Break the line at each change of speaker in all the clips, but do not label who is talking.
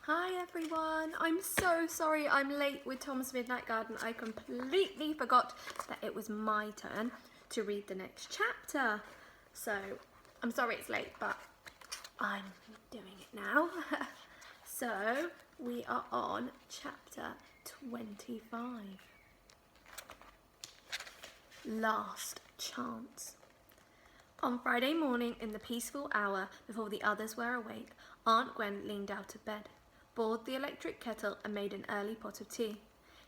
Hi everyone, I'm so sorry I'm late with Tom's Midnight Garden. I completely forgot that it was my turn to read the next chapter. So I'm sorry it's late, but I'm doing it now. So we are on chapter 25. Last Chance. On Friday morning, in the peaceful hour before the others were awake, Aunt Gwen leaned out of bed, boiled the electric kettle and made an early pot of tea.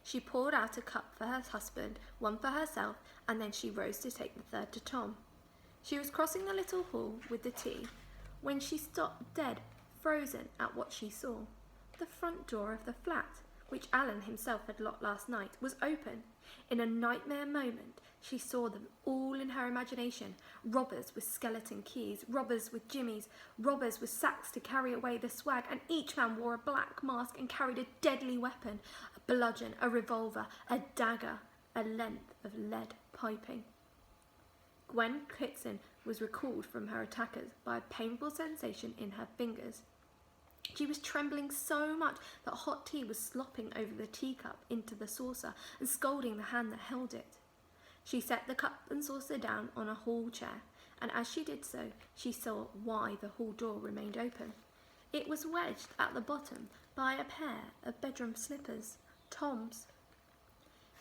She poured out a cup for her husband, one for herself, and then she rose to take the third to Tom. She was crossing the little hall with the tea when she stopped dead, frozen at what she saw. The front door of the flat, which Alan himself had locked last night, was open. In a nightmare moment, she saw them all in her imagination. Robbers with skeleton keys, robbers with jimmies, robbers with sacks to carry away the swag, and each man wore a black mask and carried a deadly weapon, a bludgeon, a revolver, a dagger, a length of lead piping. Gwen Kitson was recalled from her attackers by a painful sensation in her fingers. She was trembling so much that hot tea was slopping over the teacup into the saucer and scalding the hand that held it. She set the cup and saucer down on a hall chair, and as she did so, she saw why the hall door remained open. It was wedged at the bottom by a pair of bedroom slippers, Tom's.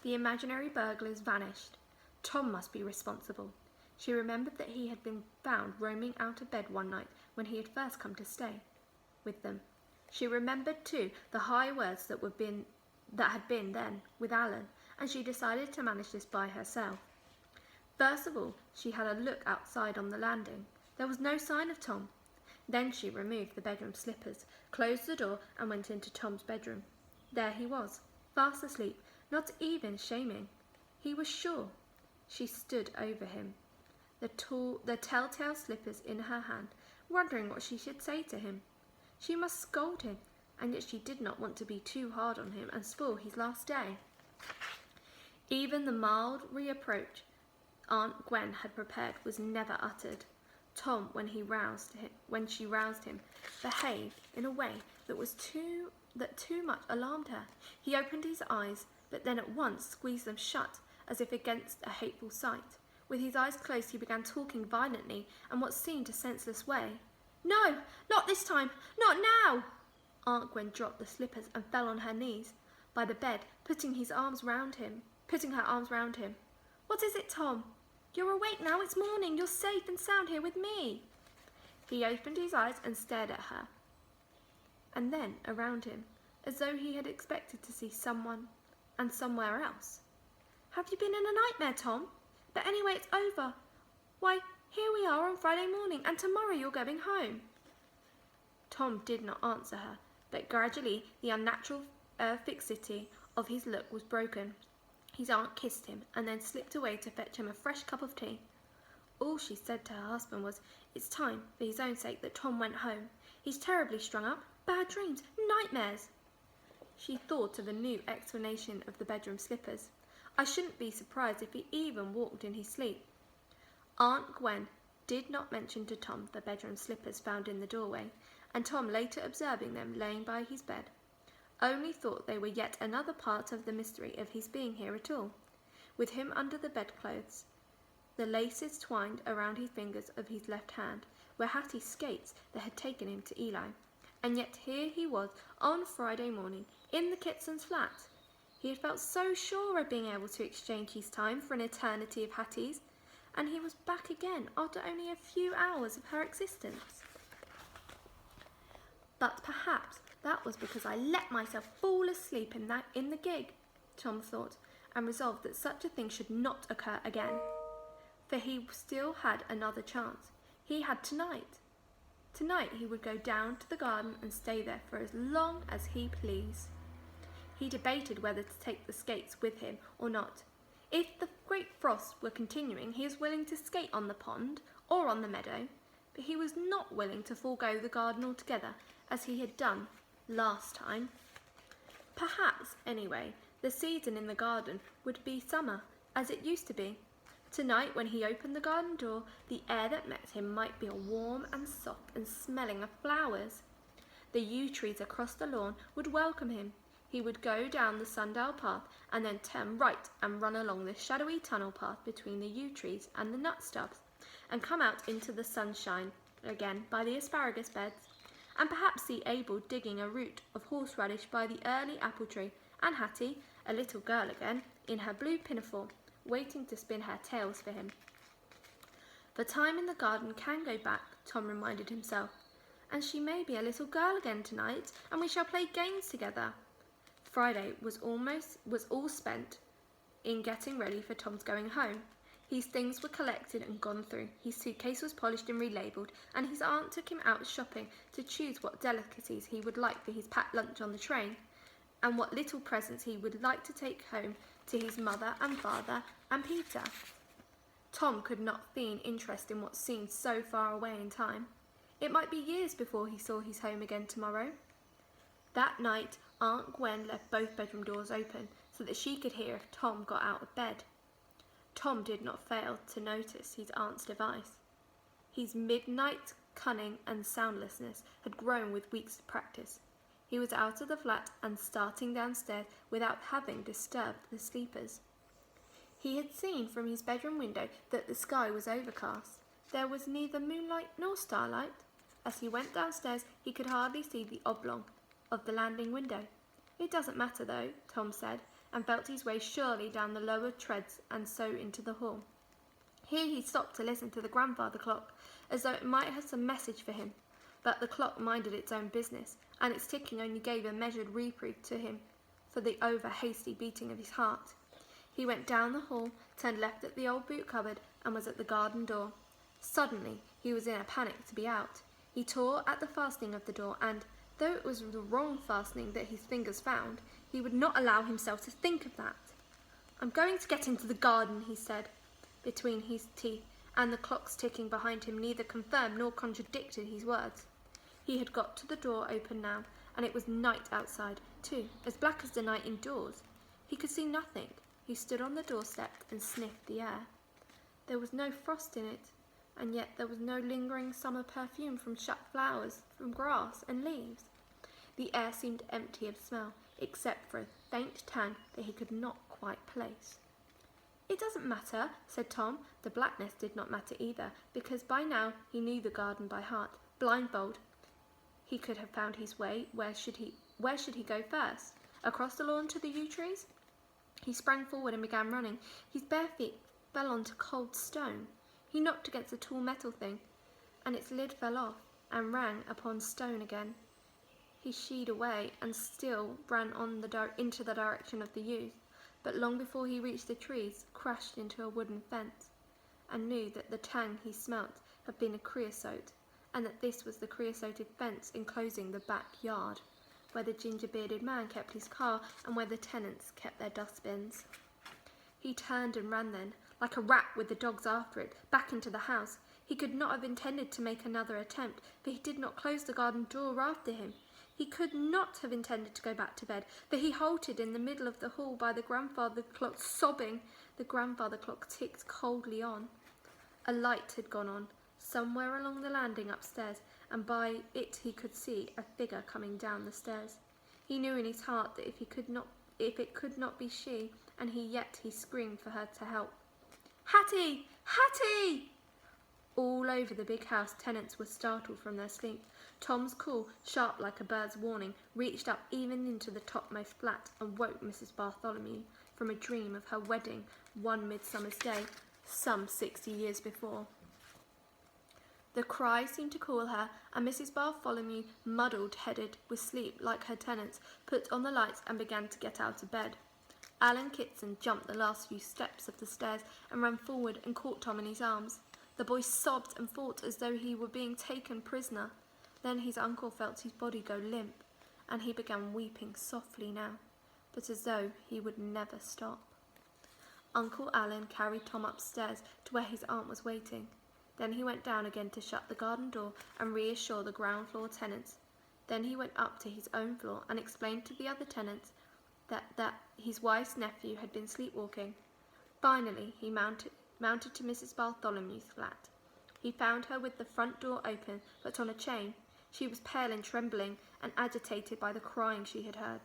The imaginary burglars vanished. Tom must be responsible. She remembered that he had been found roaming out of bed one night when he had first come to stay with them. She remembered too the high words that had been then with Alan, and she decided to manage this by herself. First of all, she had a look outside on the landing. There was no sign of Tom. Then she removed the bedroom slippers, closed the door, and went into Tom's bedroom. There he was, fast asleep, not even shaming. He was sure. She stood over him, the telltale slippers in her hand, wondering what she should say to him. She must scold him, and yet she did not want to be too hard on him and spoil his last day. Even the mild reproach Aunt Gwen had prepared was never uttered. Tom, when she roused him, behaved in a way that too much alarmed her. He opened his eyes, but then at once squeezed them shut, as if against a hateful sight. With his eyes closed, he began talking violently in what seemed a senseless way. "No, not this time, not now!" Aunt Gwen dropped the slippers and fell on her knees by the bed, putting her arms round him. "What is it, Tom? You're awake now, it's morning, you're safe and sound here with me." He opened his eyes and stared at her, and then around him, as though he had expected to see someone and somewhere else. "Have you been in a nightmare, Tom? But anyway, it's over. Why, here we are on Friday morning, and tomorrow you're going home." Tom did not answer her, but gradually the unnatural fixity of his look was broken. His aunt kissed him, and then slipped away to fetch him a fresh cup of tea. All she said to her husband was, "It's time, for his own sake, that Tom went home. He's terribly strung up. Bad dreams, nightmares." She thought of a new explanation of the bedroom slippers. "I shouldn't be surprised if he even walked in his sleep." Aunt Gwen did not mention to Tom the bedroom slippers found in the doorway, and Tom, later observing them laying by his bed, only thought they were yet another part of the mystery of his being here at all, with him under the bedclothes, the laces twined around his fingers of his left hand, were Hattie's skates that had taken him to Eli. And yet here he was on Friday morning in the Kitsons' flat. He had felt so sure of being able to exchange his time for an eternity of Hattie's, and he was back again after only a few hours of her existence. But perhaps that was because I let myself fall asleep in the gig, Tom thought, and resolved that such a thing should not occur again. For he still had another chance. He had tonight. Tonight he would go down to the garden and stay there for as long as he pleased. He debated whether to take the skates with him or not. If the great frosts were continuing, he was willing to skate on the pond or on the meadow, but he was not willing to forego the garden altogether, as he had done last time. Perhaps, anyway, the season in the garden would be summer, as it used to be. Tonight, when he opened the garden door, the air that met him might be warm and soft and smelling of flowers. The yew trees across the lawn would welcome him. He would go down the sundial path and then turn right and run along the shadowy tunnel path between the yew trees and the nut stubs, and come out into the sunshine again by the asparagus beds, and perhaps see Abel digging a root of horseradish by the early apple tree, and Hattie, a little girl again, in her blue pinafore, waiting to spin her tales for him. The time in the garden can go back, Tom reminded himself, and she may be a little girl again tonight, and we shall play games together. Friday was all spent in getting ready for Tom's going home. His things were collected and gone through, his suitcase was polished and relabelled, and his aunt took him out shopping to choose what delicacies he would like for his packed lunch on the train, and what little presents he would like to take home to his mother and father and Peter. Tom could not feign interest in what seemed so far away in time. It might be years before he saw his home again tomorrow. That night, Aunt Gwen left both bedroom doors open so that she could hear if Tom got out of bed. Tom did not fail to notice his aunt's device. His midnight cunning and soundlessness had grown with weeks of practice. He was out of the flat and starting downstairs without having disturbed the sleepers. He had seen from his bedroom window that the sky was overcast. There was neither moonlight nor starlight. As he went downstairs, he could hardly see the oblong of the landing window. It doesn't matter though, Tom said, and felt his way surely down the lower treads and so into the hall. Here he stopped to listen to the grandfather clock, as though it might have some message for him, but the clock minded its own business, and its ticking only gave a measured reprieve to him for the over-hasty beating of his heart. He went down the hall, turned left at the old boot cupboard, and was at the garden door. Suddenly he was in a panic to be out. He tore at the fastening of the door, and, though it was the wrong fastening that his fingers found, he would not allow himself to think of that. "I'm going to get into the garden," he said, between his teeth, and the clocks ticking behind him neither confirmed nor contradicted his words. He had got to the door open now, and it was night outside, too, as black as the night indoors. He could see nothing. He stood on the doorstep and sniffed the air. There was no frost in it, and yet there was no lingering summer perfume from shut flowers, from grass and leaves. The air seemed empty of smell, except for a faint tang that he could not quite place. "It doesn't matter," said Tom. The blackness did not matter either, because by now he knew the garden by heart. Blindfold, he could have found his way. Where should he go first? Across the lawn to the yew trees? He sprang forward and began running. His bare feet fell onto cold stone. He knocked against a tall metal thing, and its lid fell off and rang upon stone again. He sheed away and still ran on into the direction of the yews, but long before he reached the trees, crashed into a wooden fence, and knew that the tang he smelt had been a creosote, and that this was the creosoted fence enclosing the backyard, where the ginger-bearded man kept his car and where the tenants kept their dustbins. He turned and ran then, like a rat with the dogs after it, back into the house. He could not have intended to make another attempt, for he did not close the garden door after him. He could not have intended to go back to bed, for he halted in the middle of the hall by the grandfather clock, sobbing. The grandfather clock ticked coldly on. A light had gone on, somewhere along the landing upstairs, and by it he could see a figure coming down the stairs. He knew in his heart that if it could not be she, and yet he screamed for her to help. "Hattie! Hattie!" All over the big house, tenants were startled from their sleep. Tom's call, sharp like a bird's warning, reached up even into the topmost flat and woke Mrs. Bartholomew from a dream of her wedding one midsummer's day, some 60 years before. The cry seemed to call her, and Mrs. Bartholomew, muddled-headed with sleep like her tenants, put on the lights and began to get out of bed. Alan Kitson jumped the last few steps of the stairs and ran forward and caught Tom in his arms. The boy sobbed and fought as though he were being taken prisoner. Then his uncle felt his body go limp, and he began weeping softly now, but as though he would never stop. Uncle Alan carried Tom upstairs to where his aunt was waiting. Then he went down again to shut the garden door and reassure the ground floor tenants. Then he went up to his own floor and explained to the other tenants that his wife's nephew had been sleepwalking. Finally, he mounted to Mrs. Bartholomew's flat. He found her with the front door open, but on a chain. She was pale and trembling, and agitated by the crying she had heard.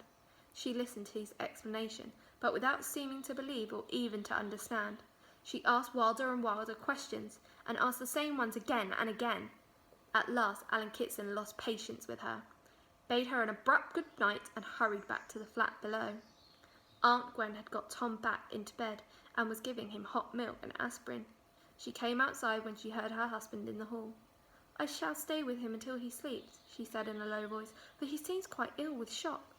She listened to his explanation, but without seeming to believe or even to understand. She asked wilder and wilder questions, and asked the same ones again and again. At last, Alan Kitson lost patience with her, bade her an abrupt good night, and hurried back to the flat below. Aunt Gwen had got Tom back into bed and was giving him hot milk and aspirin. She came outside when she heard her husband in the hall. "I shall stay with him until he sleeps," she said in a low voice, "for he seems quite ill with shock.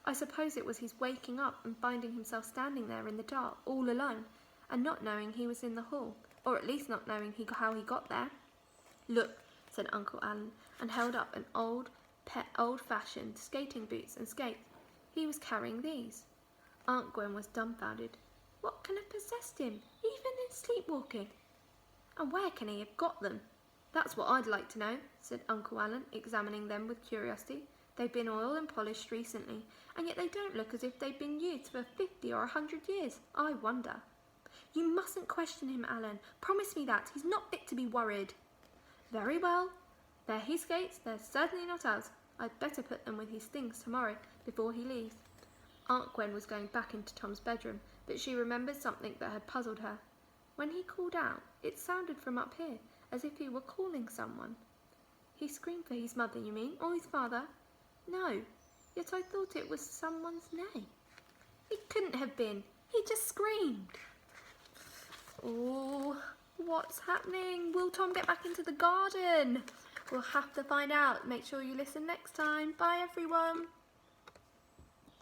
I suppose it was his waking up and finding himself standing there in the dark, all alone, and not knowing he was in the hall, or at least not knowing how he got there." "Look," said Uncle Alan, and held up an old-fashioned skating boots and skates. He was carrying these. Aunt Gwen was dumbfounded. What can have possessed him, even in sleepwalking? And where can he have got them? "That's what I'd like to know," said Uncle Alan, examining them with curiosity. "They've been oiled and polished recently, and yet they don't look as if they'd been used for 50 or 100 years. I wonder." "You mustn't question him, Alan. Promise me that. He's not fit to be worried." "Very well. They're his skates. They're certainly not ours. I'd better put them with his things tomorrow, before he leaves." Aunt Gwen was going back into Tom's bedroom, but she remembered something that had puzzled her. When he called out, it sounded from up here, as if he were calling someone. "He screamed for his mother, you mean, or his father?" "No, yet I thought it was someone's name." "It couldn't have been. He just screamed." Oh, what's happening? Will Tom get back into the garden? We'll have to find out. Make sure you listen next time. Bye, everyone.